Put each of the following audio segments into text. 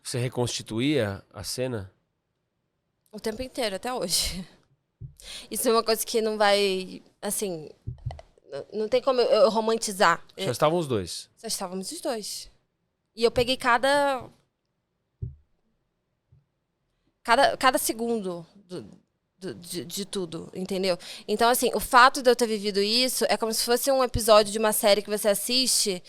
Você reconstituía a cena? O tempo inteiro, até hoje. Isso é uma coisa que não vai, assim... Não tem como eu romantizar. Só estavam os dois. Só estávamos os dois. E eu peguei cada segundo de tudo, entendeu? Então, assim, o fato de eu ter vivido isso é como se fosse um episódio de uma série que você assiste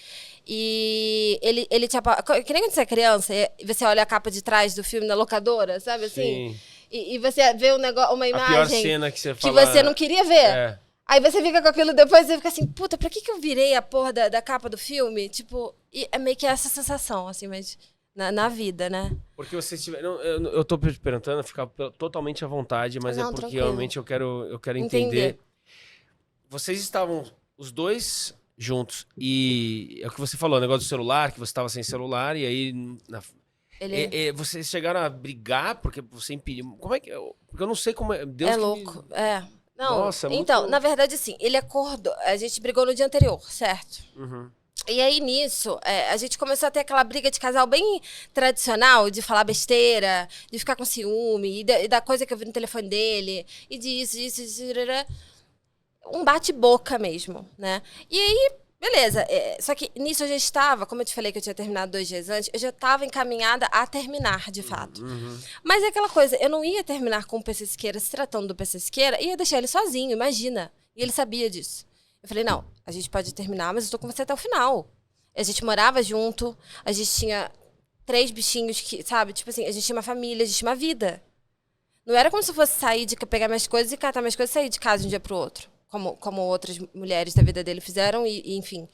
e ele te que nem quando você é criança e você olha a capa de trás do filme na locadora, sabe assim? Sim. E você vê um negócio, uma imagem A pior cena que você que fala... você não queria ver. É. Aí você fica com aquilo depois e fica assim, puta, pra que eu virei a porra da capa do filme? Tipo, e é meio que essa sensação, assim, mas na vida, né? Porque você tiver... Não, eu tô te perguntando, ficar totalmente à vontade, mas Não, é porque tranquilo. realmente eu quero entender. Vocês estavam os dois juntos e é o que você falou, o negócio do celular, que você estava sem celular e aí... vocês chegaram a brigar porque você impediu... Como é que... Porque eu não sei como é... Deus É que louco, me... Não, Nossa, muito... então, na verdade, assim, ele acordou, a gente brigou no dia anterior, certo? Uhum. E aí, nisso, a gente começou a ter aquela briga de casal bem tradicional, de falar besteira, de ficar com ciúme, e da coisa que eu vi no telefone dele, e disso, um bate-boca mesmo, né? E aí, beleza, só que nisso eu já estava, como eu te falei que eu tinha terminado 2 dias antes, eu já estava encaminhada a terminar, de fato. Uhum. Mas é aquela coisa, eu não ia terminar com o PC Siqueira, se tratando do PC Siqueira, e ia deixar ele sozinho, imagina. E ele sabia disso. Eu falei, não, a gente pode terminar, mas eu tô com você até o final. A gente morava junto, a gente tinha 3 bichinhos que, sabe, tipo assim, a gente tinha uma família, a gente tinha uma vida. Não era como se eu fosse sair de pegar minhas coisas e catar minhas coisas e sair de casa de um dia pro outro. Como outras mulheres da vida dele fizeram, e enfim.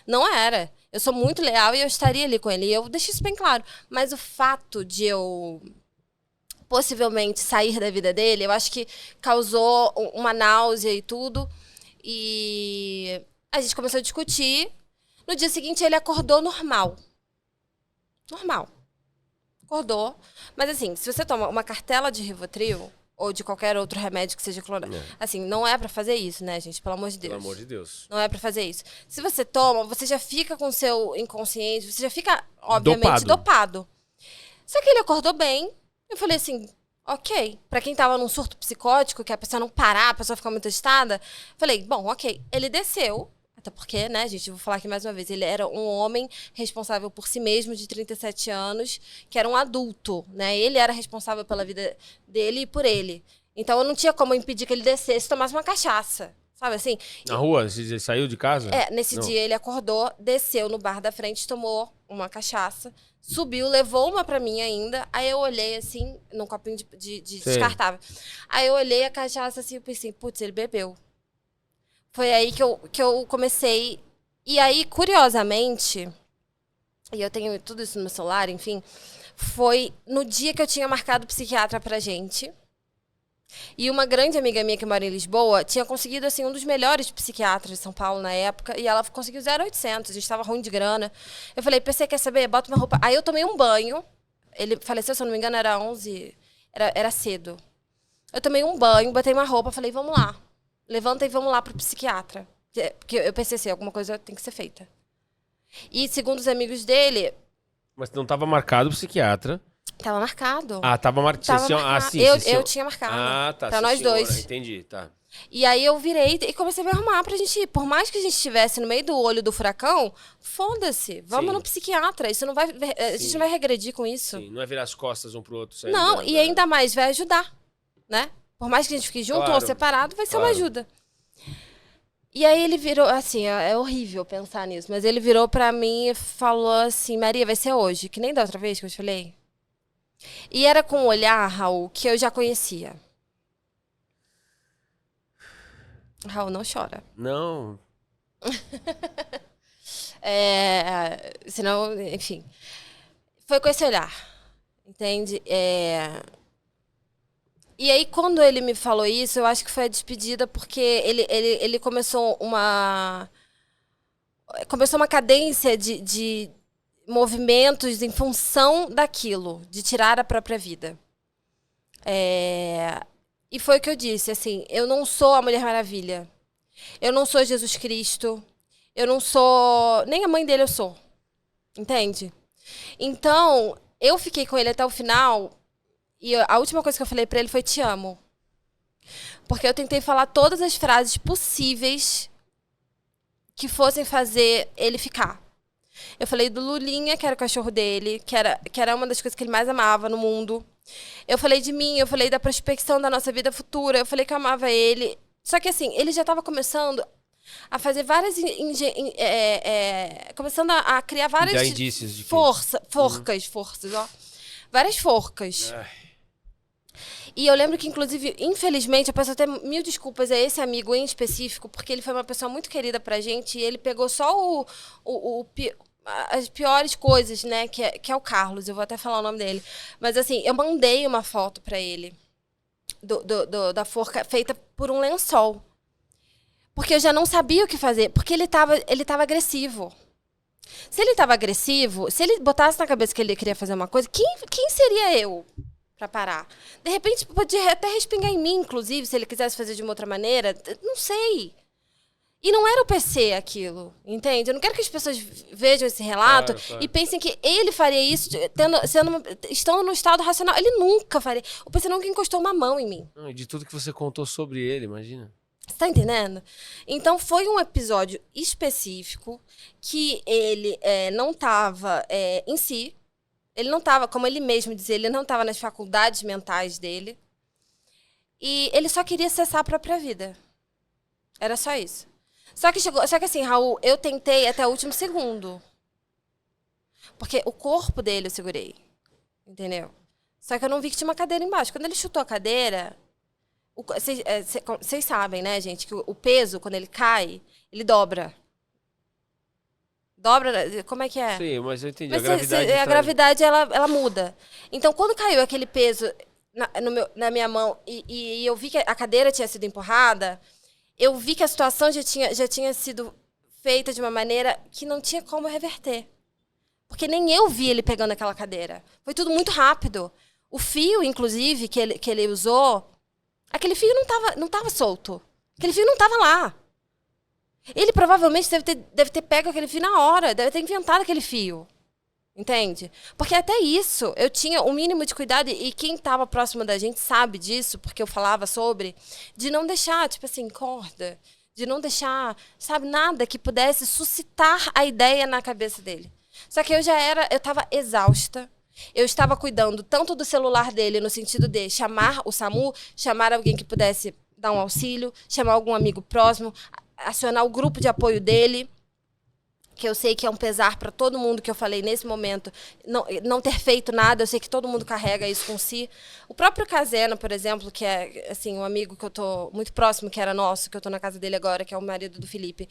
Não era. Eu sou muito leal e eu estaria ali com ele. E eu deixei isso bem claro. Mas o fato de eu possivelmente sair da vida dele, eu acho que causou uma náusea e tudo. E a gente começou a discutir. No dia seguinte, ele acordou normal. Normal. Acordou. Mas assim, se você toma uma cartela de Rivotril ou de qualquer outro remédio que seja clonado, assim, não é pra fazer isso, né, gente? Pelo amor de Deus. Pelo amor de Deus. Não é pra fazer isso. Se você toma, você já fica com o seu inconsciente, você já fica, obviamente, dopado. Só que ele acordou bem. Eu falei assim, ok. Pra quem tava num surto psicótico, que a pessoa não parar, a pessoa ficar muito agitada, falei, bom, ok. Ele desceu. Até porque, né, gente, eu vou falar aqui mais uma vez, ele era um homem responsável por si mesmo, de 37 anos, que era um adulto, né? Ele era responsável pela vida dele e por ele. Então eu não tinha como impedir que ele descesse e tomasse uma cachaça, sabe assim? Na rua? Você saiu de casa? Nesse dia ele acordou, desceu no bar da frente, tomou uma cachaça, subiu, levou uma pra mim ainda, aí eu olhei assim, num copinho de descartável. Aí eu olhei a cachaça assim e pensei, putz, ele bebeu. Foi aí que eu comecei. E aí, curiosamente, e eu tenho tudo isso no meu celular, enfim, foi no dia que eu tinha marcado o psiquiatra pra gente. E uma grande amiga minha que mora em Lisboa tinha conseguido, assim, um dos melhores psiquiatras de São Paulo na época, e ela conseguiu 0,800, a gente tava ruim de grana. Eu falei, PC, quer saber? Bota uma roupa. Aí eu tomei um banho, ele faleceu, se eu não me engano, era 11, era cedo. Eu tomei um banho, botei uma roupa, falei, vamos lá. Levanta e vamos lá pro psiquiatra. Porque eu pensei assim, alguma coisa tem que ser feita. E segundo os amigos dele... Mas não tava marcado o psiquiatra. Tava marcado. Ah, tava marcado. Sim, eu tinha marcado. Ah, tá. Pra nós dois. Entendi, tá. E aí eu virei e comecei a me arrumar pra gente ir. Por mais que a gente estivesse no meio do olho do furacão, foda-se. Vamos no psiquiatra. Isso não vai... A gente não vai regredir com isso. Sim, não é virar as costas um pro outro. Não, e ainda mais vai ajudar, né? Por mais que a gente fique junto ou separado, vai ser uma ajuda. E aí ele virou, assim, é horrível pensar nisso, mas ele virou pra mim e falou assim, Maria, vai ser hoje, que nem da outra vez que eu te falei. E era com um olhar, Raul, que eu já conhecia. Raul, não chora. Não. Senão, enfim. Foi com esse olhar, entende? E aí, quando ele me falou isso, eu acho que foi a despedida, porque ele começou uma cadência de movimentos em função daquilo, de tirar a própria vida. E foi o que eu disse, assim, eu não sou a Mulher Maravilha, eu não sou Jesus Cristo, eu não sou... Nem a mãe dele eu sou, entende? Então, eu fiquei com ele até o final e a última coisa que eu falei pra ele foi te amo. Porque eu tentei falar todas as frases possíveis que fossem fazer ele ficar. Eu falei do Lulinha, que era o cachorro dele, que era uma das coisas que ele mais amava no mundo. Eu falei de mim, eu falei da prospecção da nossa vida futura, eu falei que eu amava ele. Só que assim, ele já estava começando a fazer várias... começando a criar várias... indícios de forcas, ó. Várias forcas. E eu lembro que, inclusive, infelizmente, eu peço até mil desculpas a esse amigo em específico, porque ele foi uma pessoa muito querida pra gente e ele pegou só as piores coisas, né? Que é o Carlos, eu vou até falar o nome dele. Mas, assim, eu mandei uma foto pra ele da forca feita por um lençol. Porque eu já não sabia o que fazer, porque ele tava agressivo. Se ele tava agressivo, se ele botasse na cabeça que ele queria fazer uma coisa, quem seria eu pra parar? De repente, podia até respingar em mim, inclusive, se ele quisesse fazer de uma outra maneira. Não sei. E não era o PC aquilo, entende? Eu não quero que as pessoas vejam esse relato e pensem que ele faria isso estando no estado racional. Ele nunca faria. O PC nunca encostou uma mão em mim. Não, e de tudo que você contou sobre ele, imagina. Você tá entendendo? Então, foi um episódio específico que ele não estava em si. Ele não estava, como ele mesmo dizia, ele não estava nas faculdades mentais dele. E ele só queria cessar a própria vida. Era só isso. Só que assim, Raul, eu tentei até o último segundo. Porque o corpo dele eu segurei. Entendeu? Só que eu não vi que tinha uma cadeira embaixo. Quando ele chutou a cadeira... Vocês sabem, né, gente, que o peso, quando ele cai, ele dobra. Dobra, como é que é? Sim, mas eu entendi. Mas a gravidade, ela muda. Então, quando caiu aquele peso na minha mão e eu vi que a cadeira tinha sido empurrada, eu vi que a situação já tinha sido feita de uma maneira que não tinha como reverter. Porque nem eu vi ele pegando aquela cadeira. Foi tudo muito rápido. O fio, inclusive, que ele usou... Aquele fio não tava solto. Aquele fio não tava lá. Ele provavelmente deve ter pego aquele fio na hora. Deve ter inventado aquele fio. Entende? Porque até isso, eu tinha o mínimo de cuidado. E quem estava próximo da gente sabe disso, porque eu falava sobre. De não deixar, tipo assim, corda. De não deixar, sabe, nada que pudesse suscitar a ideia na cabeça dele. Só que eu estava exausta. Eu estava cuidando tanto do celular dele, no sentido de chamar o SAMU, chamar alguém que pudesse dar um auxílio, chamar algum amigo próximo, acionar o grupo de apoio dele, que eu sei que é um pesar para todo mundo que eu falei nesse momento, não ter feito nada, eu sei que todo mundo carrega isso com si. O próprio Casena, por exemplo, que é assim, um amigo que eu tô muito próximo, que era nosso, que eu tô na casa dele agora, que é o marido do Felipe,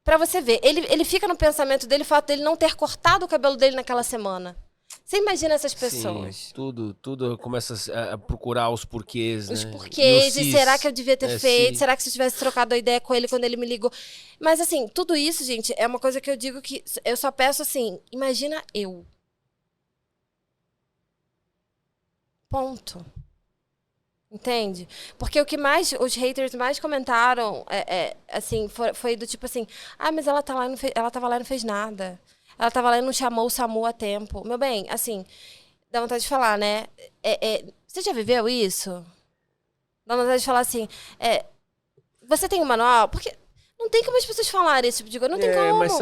pra você ver, ele fica no pensamento dele o fato dele não ter cortado o cabelo dele naquela semana. Você imagina essas pessoas? Sim, tudo começa a procurar os porquês, os né? porquês, e será que eu devia ter feito? Será que se eu tivesse trocado a ideia com ele quando ele me ligou? Mas assim, tudo isso, gente, é uma coisa que eu digo que eu só peço assim, imagina eu. Ponto. Entende? Porque o que mais os haters mais comentaram assim, foi do tipo assim, mas ela tava lá e não fez nada. Ela tava lá e não chamou o SAMU a tempo. Meu bem, assim, dá vontade de falar, né? Você já viveu isso? Dá vontade de falar assim, você tem um manual? Porque não tem como as pessoas falarem esse tipo de coisa, não tem como. Mas